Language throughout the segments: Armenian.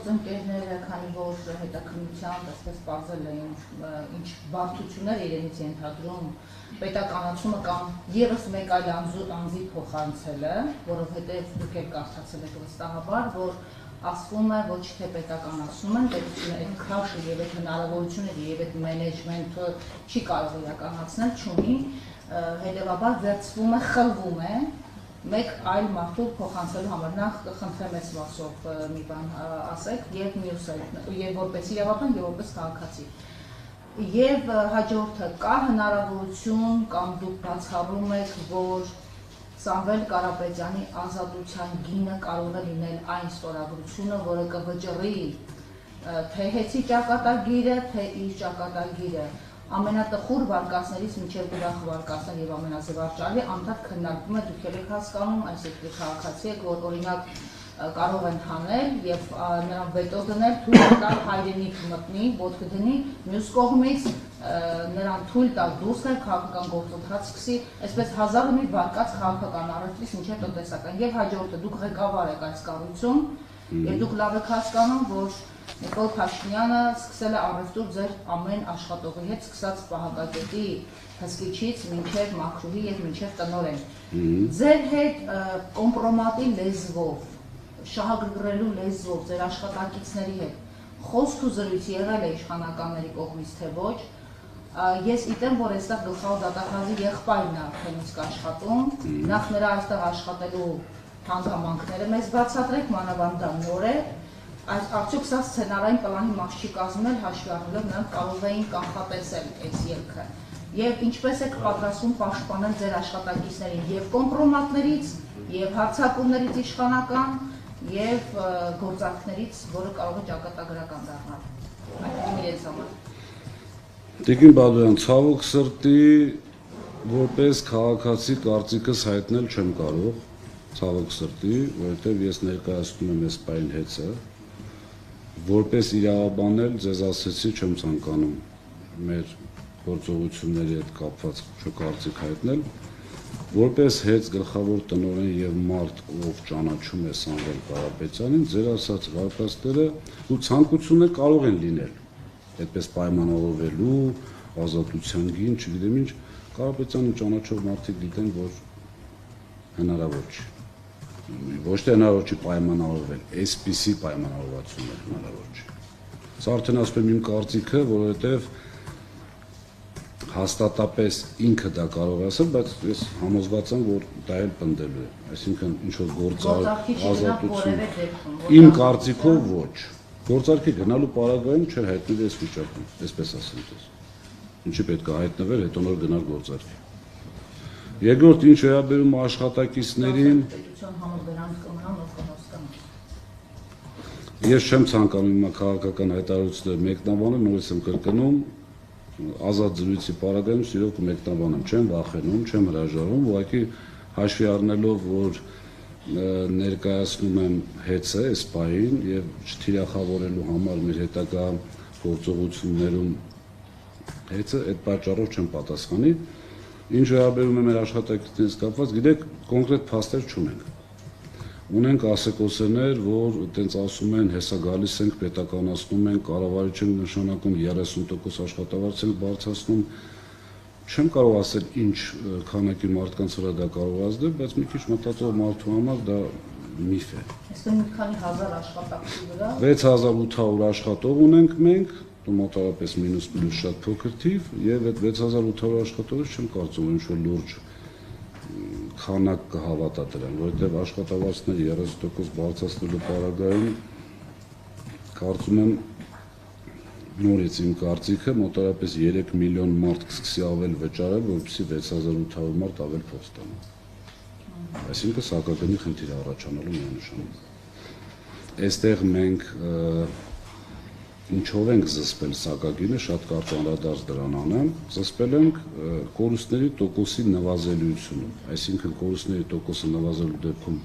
գործընկերները, քանի որ հետաքննությամբ այսպես պարզել էին ինչ բարդություններ իրենից ենթադրում պետականացումը կամ ևս մեկ այլ անձի փոխանցելը, որովհետև դուք էլ կարդացել եք վստահաբար, որ ասվում է ոչ թե պետականացում են, պետությունը այդ քաշը եւ այդ հնարավորությունները եւ այդ մենեջմենթը չի կարող իրականացնել, չունի, հետեւաբար վերցվում է, խլվում է մեկ այլ մարդու փոխանցելու համար։ Նախ կխնդրեմ այս մասով մի բան ասեք եւ մյուսը եւ որպես իրավաբան եւ որպես քաղաքացի։ Եվ հաջորդը կա հնարավորություն կամ դուք բացառում եք, որ Սամվել Կարապետյանի ազատության գինը կարող է լինել այն ստորագրությունը, որը կվճռի թե հեծի ճակատագիրը, թե իր ճակատագիրը ամենատխուր վարկածներից մինչև ուրախ վարկածներ եւ ամենազվարճալի անդադ քննարկում է, դուք եք հասկանում, այսինքն քաղաքացի եք, որ օրինակ կարող են հանել եւ նրան վետո դնել, թույլ տալ հայրենիք մտնի, ոտք դնի, մյուս կողմից նրան թույլ տալ դուրս գալ քաղաքական գործընթաց սկսի, այսպես հազար ու մի վարկած քաղաքական առևտրից մինչև տնտեսական եւ հաջորդը դուք ղեկավար եք այս կառույցում եւ դուք լավ եք հասկանում, որ Նիկոլ Փաշինյանը սկսել է առևտուր ձեր ամեն աշխատողի հետ, սկսած պահակակետի հսկիչից մինչև մաքրուհի եւ մինչև տնօրեն։ Ձեր հետ կոմպրոմատի լեզվով, շահագրգռելու լեզվով, ձեր աշխատակիցների հետ խոսք ու զրույց եղել է իշխանականների կողմից թե ոչ։ Ես գիտեմ, որ այստեղ գլխավոր դատախազի եղբայրն է արդեն իսկ աշխատում, նախ նրա այստեղ աշխատելու հանգամանքները մեզ բացատրեք, մանավանդ նոր է։ Արդյոք սա սցենարային պլանի մաս չի կազմել, հաշվի առնելով նրանք կարող էին կանխատեսել այս ելքը։ Եվ ինչպես եք պատրաստվում պաշտպանել ձեր աշխատակիցներին եւ կոմպրոմատներից, եւ հարձակումներից իշխանական, եւ գործարքներից, որը կարող է ճակատագրական դառնալ։ Այդ իրենց համար։ Տիկին Բադոյան, ցավոք սրտի որպես քաղաքացի կարծիքս հայտնել չեմ կարող, ցավոք սրտի, որովհետեւ ես ներկայացնում եմ այս պայն հեծը, որպես իրավաբան էլ ձեզ ասեցի չեմ ցանկանում մեր գործողությունների հետ կապված կարծիք հայտնել, որպես հեծ գլխավոր տնօրեն եւ մարդ, ով ճանաչում է Սամվել Կարապետյանին, ձեր ասած վարկածները ու ցանկությունները կարող են լինել, այդպես պայմանավորվելու, ազատության գին, չգիտեմ ինչ, Կարապետյանին ճանաչող մարդիկ գիտեն, որ հնարավոր չի։ Ոչ թե հնարավոր չի պայմանավորվել, այսպիսի պայմանավորվածություններ հնարավոր չի։ Սա արդեն ասում եմ իմ կարծիքը, որովհետև հաստատապես ինքը դա կարող է ասել, բայց ես համոզված եմ, որ դա էլ պնդելու է, այսինքն ինչ-որ գործարքի ազատություն։ Իմ կարծիքով ոչ։ Գործարքի գնալու պարագայում չէր հայտնել այս վիճակում, այսպես ասեմ ձեզ։ Ինչի պետք է հայտնվել, հետո նոր գնալ գործարքի։ Երկրորդ ինչ վերաբերում աշխատակիցներին, ես չեմ ցանկանում իմ քաղաքական հայտարարությունները մեկնաբանել, նորից եմ կրկնում, ազատ զրույցի պարագայում սիրով կմեկնաբանեմ, չեմ վախենում, չեմ հրաժարվում, ուղղակի հաշվի առնելով, որ ներկայացնում եմ հեծը այս պահին եւ չթիրախավորելու համար մեր հետագա գործողություններում հեծը այդ պատճառով չեմ պատասխանի։ Ինչ վերաբերում է մեր աշխատակիցներից կապված, գիտեք, կոնկրետ փաստեր չունենք։ Ունենք ասեկոսեներ, որ այտենց ասում են, հեսա գալիս ենք, պետականացնում ենք, կառավարիչ ենք նշանակում, 30% աշխատավարձ ենք բարձրացնում։ Չեմ կարող ասել ինչ քանակի մարդկանց վրա դա կարող ազդել, բայց մի քիչ մտածող մարդու համար դա միֆ է։ Այսինքն մի քանի հազար աշխատակցի վրա 6800 աշխատող ունենք մենք, մոտավորապես մինուս պլյուս շատ փոքր թիվ, եւ այդ 6800 աշխատողից չեմ կարծում, որ ինչ-որ լուրջ քանակ կհավատա դրան, որովհետեւ աշխատավարձների 30% բարձրացնելու պարագայում կարծում եմ նորից իմ կարծիքը մոտավորապես 3 միլիոն մարդ կսկսի ավել վճարել, որպեսզի 6800 մարդ ավել փող ստանա։ Այսինքն սակագնի խնդիր առաջանալու միանշանակ։ Այստեղ մենք ինչով ենք զսպել սակագինը, շատ կարճ անդրադարձ դրան անեմ, զսպել ենք կորուստների տոկոսի նվազելիությունը, այսինքն կորուստների տոկոսը նվազելու դեպքում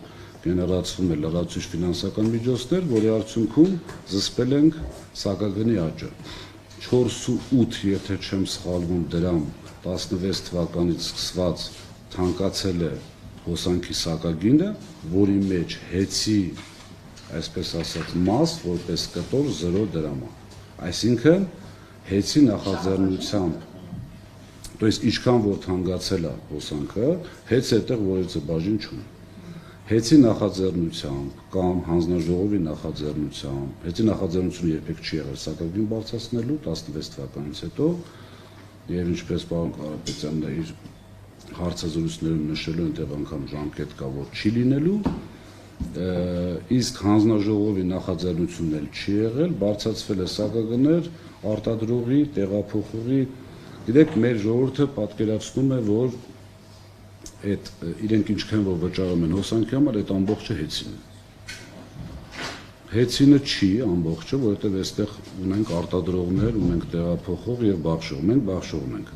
գեներացվում է լրացուցիչ ֆինանսական միջոցներ, որի արդյունքում զսպել ենք սակագնի աճը։ 4.8, եթե չեմ սխալվում, դրամ 16 թվականից սկսված թանկացել է հոսանքի սակագինը, որի մեջ հեծի այսպես ասած, մաս, որպես կտոր 0 դրամա։ Այսինքն հեծի նախաձեռնությամբ, то есть ինչքան որ թանկացել է հոսանքը, հեծ այդտեղ որևէ բաժին չունի։ Հեծի նախաձեռնությամբ կամ հանձնաժողովի նախաձեռնությամբ, հեծի նախաձեռնությունը երբեք չի եղել սակագին բարձրացնելու 16 թվականից հետո, եւ ինչպես պարոն Կարապետյանն իր հարցազրույցներում նշելու այնտեղ անգամ ժամկետ կա, որ չի լինելու, իսկ հանձնաժողովի նախաձեռնությունն էլ չի եղել, բարձրացվել է սակագներ արտադրողի, տեղափոխողի, գիտեք, մեր ժողովուրդը պատկերացնում է, որ այդ իրենք ինչքան որ վճարում են հոսանքի համար, այդ ամբողջը հեծին է։ Հեծինը չի ամբողջը, որովհետև այստեղ ունենք արտադրողներ, ունենք տեղափոխող եւ բաշխող, մենք բաշխողում ենք։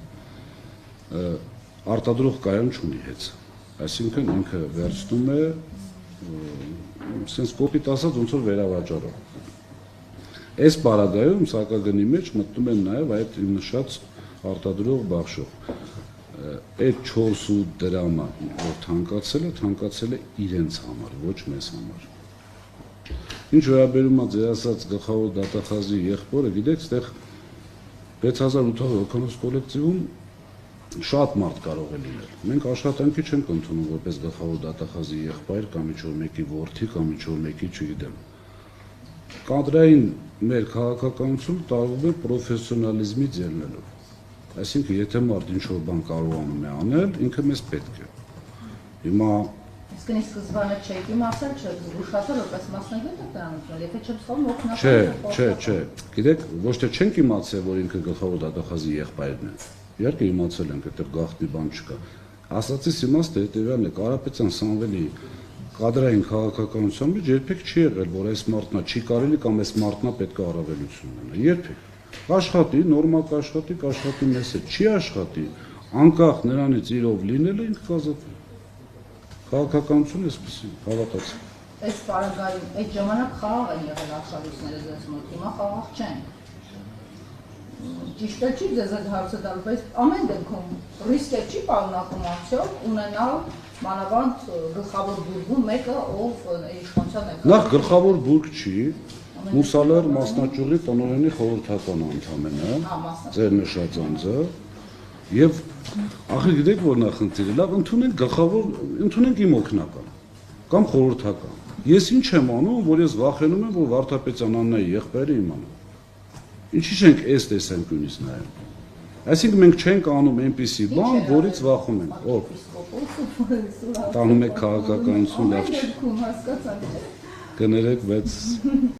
Արտադրող կայան չունի հեծ, այսինքն ինքը վերցնում է, sense կոպիտ ասած ոնց որ վերավաճառող։ Այս պարագայում սակագնի մեջ մտնում են նաեւ այդ իմ նշած արտադրող բաշխող։ Այդ 4 դրամը, որ թանկացել է իրենց համար, ոչ մեզ համար։ Ինչ վերաբերում է ձեր ասած գլխավոր դատախազի եղբորը, գիտեք, այդտեղ 6800 հոգանոց կոլեկտիվում շատ մարդ կարող է լինել։ Մենք աշխատանքի չենք ընդունում որպես գլխավոր դատախազի եղբայր կամ ինչ-որ մեկի որդի կամ ինչ-որ մեկի, չգիտեմ։ Կադրային մեր քաղաքականությունը տարվում է պրոֆեսիոնալիզմից ելնելով։ Այսինքն, եթե մարդ ինչ-որ բան կարողանում է անել, ինքը մեզ պետք է։ Հիմա Իսկ ինձ սկզբանը չեք իմացել, չեք զգուշացել, որպես մասնագետ եք դրանից, եթե չեմ սխալվում, օգնական։ Չէ։ Գիտեք, ոչ թե չենք իմացել, որ ինքը գլխավոր դատախազի եղբայրն է։ Իհարկե իմացել ենք, այդտեղ գաղտնի բան չկա։ Ասածից իմաստը հետևյալն է, Կարապետյան Սամվելի կադրային քաղաքականության մեջ երբեք չի եղել, որ այս մարդնա չի կարելի կամ այս մարդնա պետք է առավելություն ունենա։ Երբեք։ Աշխատի, նորմալ կաշխատի մեզ հետ, չի աշխատի, անկախ նրանից իրով լինելը ինքը կազատվի։ Քաղաքականությունը այսպեսի, հավատացի։ Այս պարագայում, այդ ժամանակ խաղաղ են եղել աշխատությունները ձեզ մոտ, հիմա խաղաղ չեն։ Ճիշտ է չի ձեզ այդ հարցը տալ, բայց ամեն դեպքում ռիսկեր չի պարունակում արդյոք ունենալ մանավանդ գլխավոր բուրգում մեկը, ով իշխանության է։ Նախ գլխավոր բուրգ չի, Մուսալեր մասնաճյուղի տնօրենի խորհրդական անդամն է, ձեր նշած անձը, եւ ախր գիտեք որ նախնդիրը, լավ ընդունենք գլխավոր, ընդունենք իմ օգնական կամ խորհրդական։ Ես ինչ եմ անում, որ ես վախենում եմ, որ Վարդապետյան Աննայի եղբայրը իմանա։ Ինչի՞ չենք այս տեսանկյունից նայում։ Այսինքն մենք չենք անում այնպիսի բան, որից վախում ենք։ Ով տանում եք քաղաքականություն լավ չի։ Կներեք, բայց